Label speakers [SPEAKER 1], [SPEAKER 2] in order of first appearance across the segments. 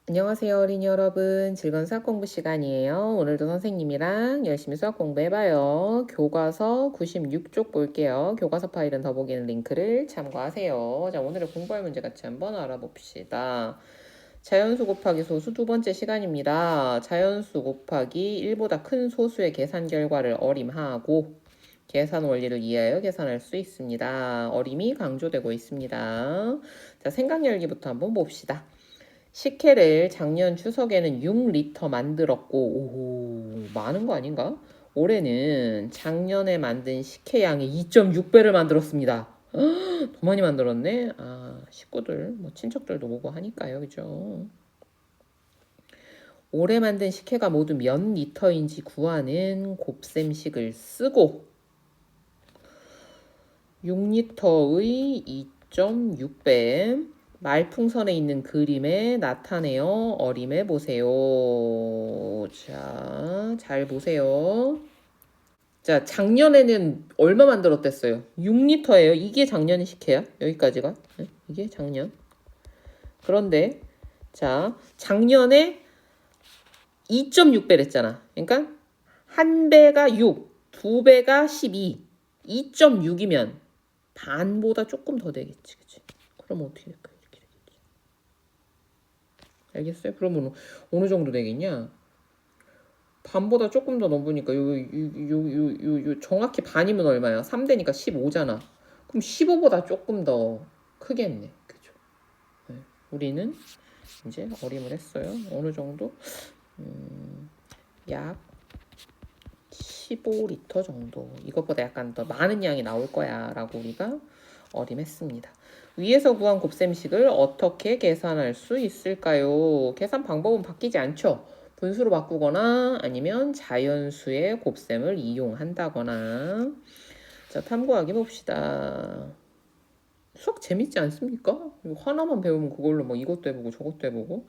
[SPEAKER 1] 안녕하세요, 어린이 여러분. 즐거운 수학 공부 시간이에요. 오늘도 선생님이랑 열심히 수학 공부해봐요. 교과서 96쪽 볼게요. 교과서 파일은 더보기는 링크를 참고하세요. 자, 오늘의 공부할 문제 같이 한번 알아봅시다. 자연수 곱하기 소수 두 번째 시간입니다. 자연수 곱하기 1보다 큰 소수의 계산 결과를 어림하고 계산 원리를 이해하여 계산할 수 있습니다. 어림이 강조되고 있습니다. 자, 생각 열기부터 한번 봅시다. 식혜를 작년 추석에는 6리터 만들었고, 오호, 많은 거 아닌가? 올해는 작년에 만든 식혜 양의 2.6배를 만들었습니다. 더 많이 만들었네? 아, 식구들, 뭐 친척들도 오고 하니까요, 그죠? 올해 만든 식혜가 모두 몇 리터인지 구하는 곱셈식을 쓰고 6리터의 2.6배 말풍선에 있는 그림에 나타내어 어림해 보세요. 자, 잘 보세요. 자, 작년에는 얼마 만들었댔어요? 6리터예요. 이게 작년의 식혜야. 여기까지가. 네? 이게 작년. 그런데 자, 작년에 2.6배랬잖아. 그러니까 한 배가 6, 두 배가 12, 2.6이면 반보다 조금 더 되겠지, 그치? 그럼 어떻게 될까? 이렇게 되겠지. 알겠어요? 그러면 어느 정도 되겠냐? 반보다 조금 더 넘으니까 요 정확히 반이면 얼마야? 3대니까 15잖아. 그럼 15보다 조금 더 크겠네, 그죠? 네. 우리는 이제 어림을 했어요. 어느 정도? 약 15리터 정도. 이것보다 약간 더 많은 양이 나올 거야 라고 우리가 어림했습니다. 위에서 구한 곱셈식을 어떻게 계산할 수 있을까요? 계산 방법은 바뀌지 않죠. 분수로 바꾸거나 아니면 자연수의 곱셈을 이용한다거나. 자, 탐구하기 봅시다. 수학 재밌지 않습니까? 이거 하나만 배우면 그걸로 뭐 이것도 해보고 저것도 해보고.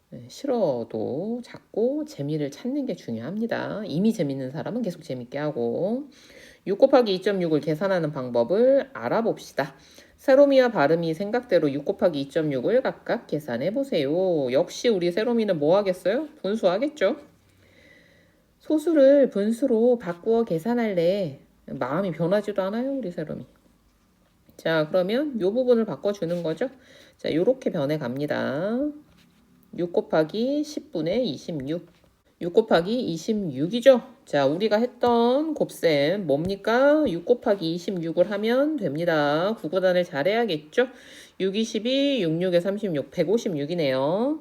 [SPEAKER 1] 네, 싫어도 자꾸 재미를 찾는 게 중요합니다. 이미 재밌는 사람은 계속 재밌게 하고 6 곱하기 2.6을 계산하는 방법을 알아봅시다. 세로미와 바름이 생각대로 6 곱하기 2.6을 각각 계산해 보세요. 역시 우리 세로미는 뭐 하겠어요? 분수하겠죠? 소수를 분수로 바꾸어 계산할래. 마음이 변하지도 않아요, 우리 세로미. 자, 그러면 이 부분을 바꿔주는 거죠. 자, 요렇게 변해 갑니다. 6 곱하기 10분의 26. 6 곱하기 26이죠. 자, 우리가 했던 곱셈 뭡니까? 6 곱하기 26을 하면 됩니다. 구구단을 잘해야겠죠? 6, 22, 6, 6에 36, 156이네요.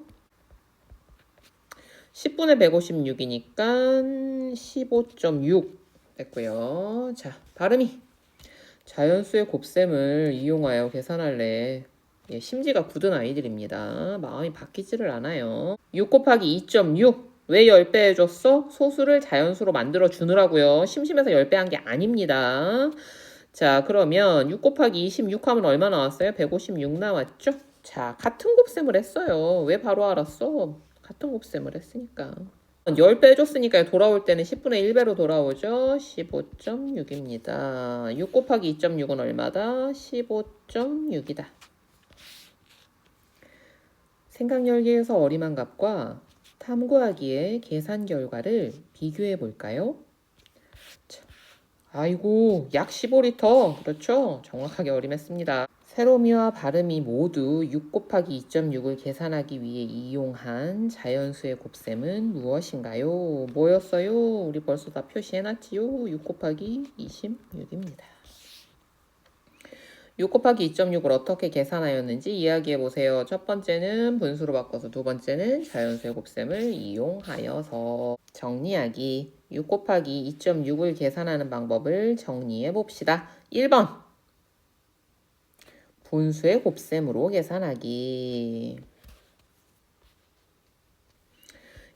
[SPEAKER 1] 10분의 156이니까 15.6 됐고요. 자, 발음이 자연수의 곱셈을 이용하여 계산할래. 예, 심지가 굳은 아이들입니다. 마음이 바뀌지를 않아요. 6 곱하기 2.6. 왜 10배 해줬어? 소수를 자연수로 만들어 주느라고요. 심심해서 10배 한 게 아닙니다. 자, 그러면 6 곱하기 26 하면 얼마 나왔어요? 156 나왔죠? 자, 같은 곱셈을 했어요. 왜 바로 알았어? 같은 곱셈을 했으니까. 10배 해줬으니까 돌아올 때는 10분의 1배로 돌아오죠. 15.6입니다. 6 곱하기 2.6은 얼마다? 15.6이다. 생각 열기에서 어림한 값과 탐구하기의 계산 결과를 비교해 볼까요? 아이고, 약 15리터. 그렇죠? 정확하게 어림했습니다. 세로미와 바름이 모두 6 곱하기 2.6을 계산하기 위해 이용한 자연수의 곱셈은 무엇인가요? 뭐였어요? 우리 벌써 다 표시해놨지요? 6 곱하기 26입니다. 6 곱하기 2.6을 어떻게 계산하였는지 이야기해보세요. 첫 번째는 분수로 바꿔서 두 번째는 자연수의 곱셈을 이용하여서 정리하기 6 곱하기 2.6을 계산하는 방법을 정리해봅시다. 1번 분수의 곱셈으로 계산하기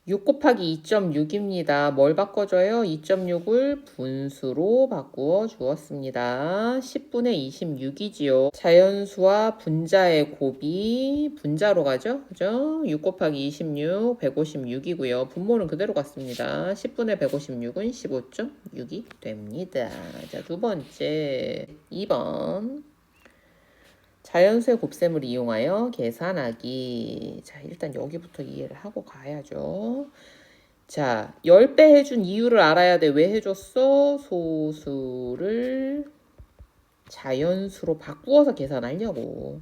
[SPEAKER 1] 6 곱하기 2.6입니다. 뭘 바꿔줘요? 2.6을 분수로 바꾸어 주었습니다. 10분의 26이지요. 자연수와 분자의 곱이 분자로 가죠? 그죠? 6 곱하기 26, 156이고요. 분모는 그대로 같습니다. 10분의 156은 15.6이 됩니다. 자, 두 번째, 2번. 자연수의 곱셈을 이용하여 계산하기. 자, 일단 여기부터 이해를 하고 가야죠. 자, 10배 해준 이유를 알아야 돼. 왜 해줬어? 소수를 자연수로 바꾸어서 계산하려고.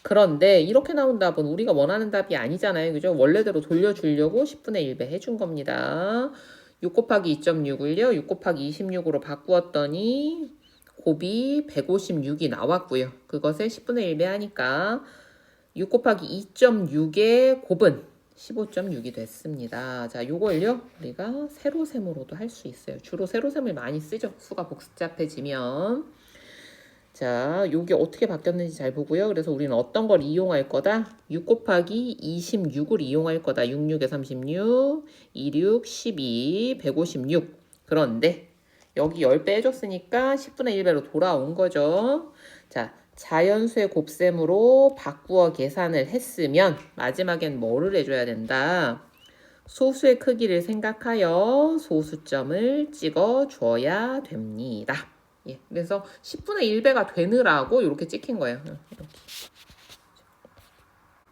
[SPEAKER 1] 그런데 이렇게 나온 답은 우리가 원하는 답이 아니잖아요. 그죠? 원래대로 돌려주려고 10분의 1배 해준 겁니다. 6 곱하기 2.6을요. 6 곱하기 26으로 바꾸었더니 곱이 156이 나왔고요. 그것을 10분의 1배 하니까 6 곱하기 2.6의 곱은 15.6이 됐습니다. 자, 요걸요. 우리가 세로셈으로도 할 수 있어요. 주로 세로셈을 많이 쓰죠. 수가 복잡해지면. 자, 요게 어떻게 바뀌었는지 잘 보고요. 그래서 우리는 어떤 걸 이용할 거다? 6 곱하기 26을 이용할 거다. 66에 36, 26, 12, 156. 그런데 여기 10배 해줬으니까 10분의 1배로 돌아온 거죠. 자, 자연수의 곱셈으로 바꾸어 계산을 했으면 마지막엔 뭐를 해줘야 된다? 소수의 크기를 생각하여 소수점을 찍어 줘야 됩니다. 예, 그래서 10분의 1배가 되느라고 이렇게 찍힌 거예요. 이렇게.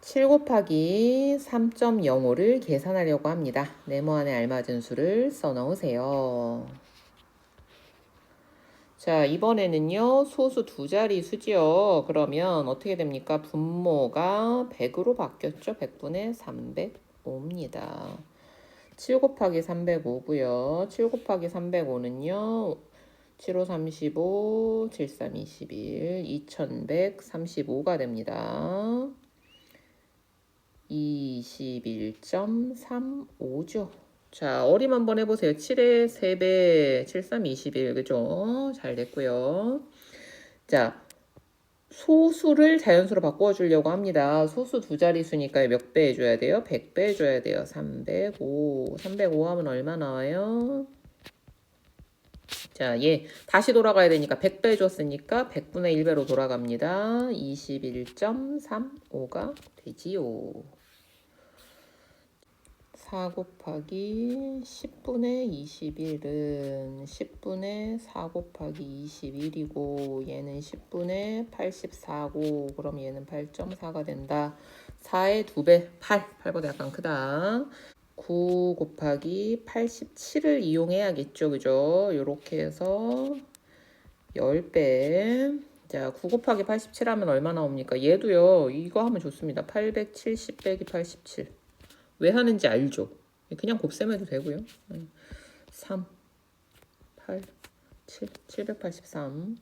[SPEAKER 1] 7 곱하기 3.05를 계산하려고 합니다. 네모 안에 알맞은 수를 써넣으세요. 자, 이번에는요, 소수 두 자리 수지요. 그러면 어떻게 됩니까? 분모가 100으로 바뀌었죠. 100분의 305입니다. 7 곱하기 305고요. 7 곱하기 305는요. 7호 35, 73 21, 2135가 됩니다. 21.35죠. 자, 어림 한번 해보세요. 7의 3배, 73 21, 그죠? 잘 됐고요. 자, 소수를 자연수로 바꿔주려고 합니다. 소수 두 자릿수니까 몇 배 해줘야 돼요? 100배 해줘야 돼요. 305. 305 하면 얼마 나와요? 자, 얘 다시 돌아가야 되니까 100배 해줬으니까 100분의 1배로 돌아갑니다. 21.35가 되지요. 4 곱하기 10분의 21은 10분의 4 곱하기 21이고 얘는 10분의 84고 그럼 얘는 8.4가 된다. 4의 2배 8. 8보다 약간 크다. 9 곱하기 87을 이용해야겠죠. 그죠? 요렇게 해서 10배. 자, 9 곱하기 87 하면 얼마 나옵니까? 얘도요. 이거 하면 좋습니다. 870 빼기 87. 왜 하는지 알죠? 그냥 곱셈해도 되고요. 3, 8, 7, 783.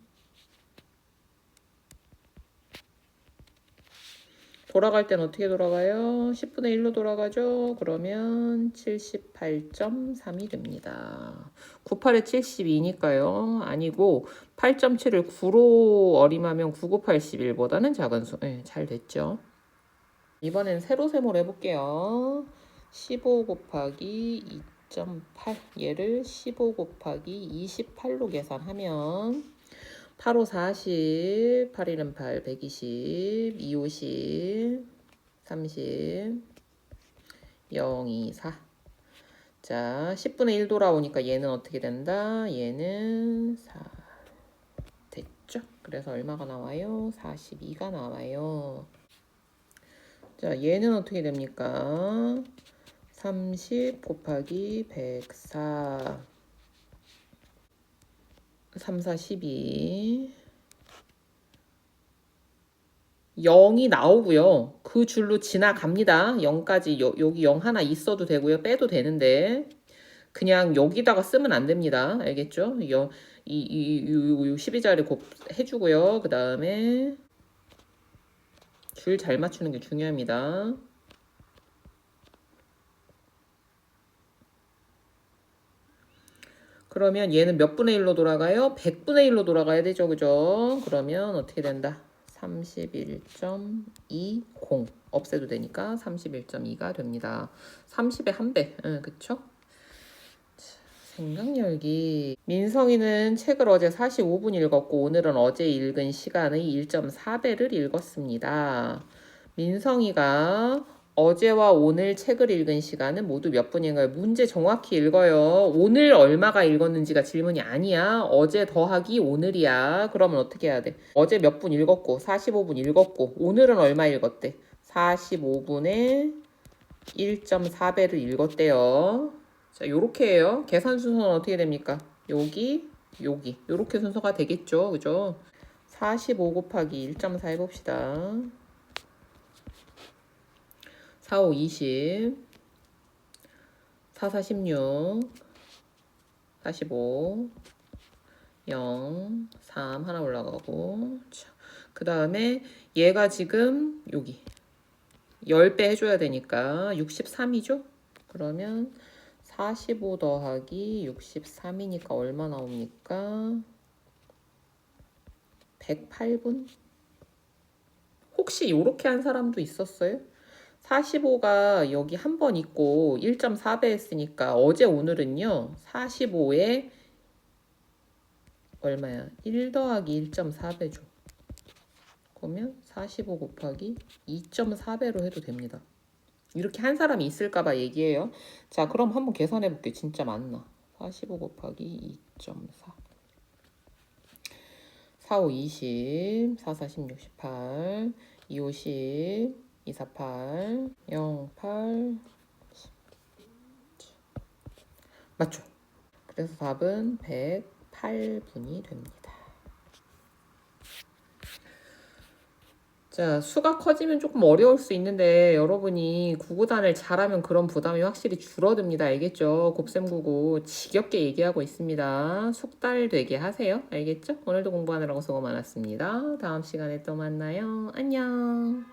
[SPEAKER 1] 돌아갈 땐 어떻게 돌아가요? 10분의 1로 돌아가죠? 그러면 78.3이 됩니다. 98에 72니까요. 아니고 8.7을 9로 어림하면 9 곱하기 11보다는 작은 수. 네, 잘 됐죠? 이번엔 세로셈으로 해볼게요. 15 곱하기 2.8 얘를 15 곱하기 28로 계산하면 8호 40, 8일은 8, 120, 2, 50, 30, 0, 2, 4. 자, 10분의 1 돌아오니까 얘는 어떻게 된다? 얘는 4. 됐죠? 그래서 얼마가 나와요? 42가 나와요. 자, 얘는 어떻게 됩니까? 30 곱하기 104. 3, 4, 12. 0이 나오고요. 그 줄로 지나갑니다. 0까지 여기 0 하나 있어도 되고요. 빼도 되는데 그냥 여기다가 쓰면 안 됩니다. 알겠죠? 이 12자리 곱 해주고요. 그 다음에 줄 잘 맞추는 게 중요합니다. 그러면 얘는 몇 분의 1로 돌아가요? 100분의 1로 돌아가야 되죠. 그죠? 그러면 어떻게 된다? 31.20 없애도 되니까 31.2가 됩니다. 30의 1배. 응, 그쵸? 생각 열기. 민성이는 책을 어제 45분 읽었고 오늘은 어제 읽은 시간의 1.4배를 읽었습니다. 민성이가 어제와 오늘 책을 읽은 시간은 모두 몇 분인가요? 문제 정확히 읽어요. 오늘 얼마가 읽었는지가 질문이 아니야. 어제 더하기 오늘이야. 그러면 어떻게 해야 돼? 어제 몇 분 읽었고 45분 읽었고 오늘은 얼마 읽었대? 45분에 1.4배를 읽었대요. 자, 요렇게 해요. 계산 순서는 어떻게 됩니까? 여기, 여기. 요렇게 순서가 되겠죠. 그죠? 45 곱하기 1.4 해봅시다. 4, 5, 20. 4, 4, 16. 45. 0. 3. 하나 올라가고. 그 다음에 얘가 지금 여기 10배 해줘야 되니까 63이죠? 그러면 45 더하기 63이니까 얼마 나옵니까? 108분? 혹시 이렇게 한 사람도 있었어요? 45가 여기 한 번 있고 1.4배 했으니까 어제 오늘은요 45에 얼마야? 1 더하기 1.4배죠. 그러면 45 곱하기 2.4배로 해도 됩니다. 이렇게 한 사람이 있을까봐 얘기해요. 자, 그럼 한번 계산해 볼게요. 진짜 맞나? 45 곱하기 2.4. 4, 5, 20. 4, 4, 16, 18. 2, 5, 10. 2, 4, 8. 0, 8. 맞죠? 그래서 답은 108분이 됩니다. 자, 수가 커지면 조금 어려울 수 있는데 여러분이 구구단을 잘하면 그런 부담이 확실히 줄어듭니다. 알겠죠? 곱셈구구 지겹게 얘기하고 있습니다. 숙달 되게 하세요. 알겠죠? 오늘도 공부하느라고 수고 많았습니다. 다음 시간에 또 만나요. 안녕.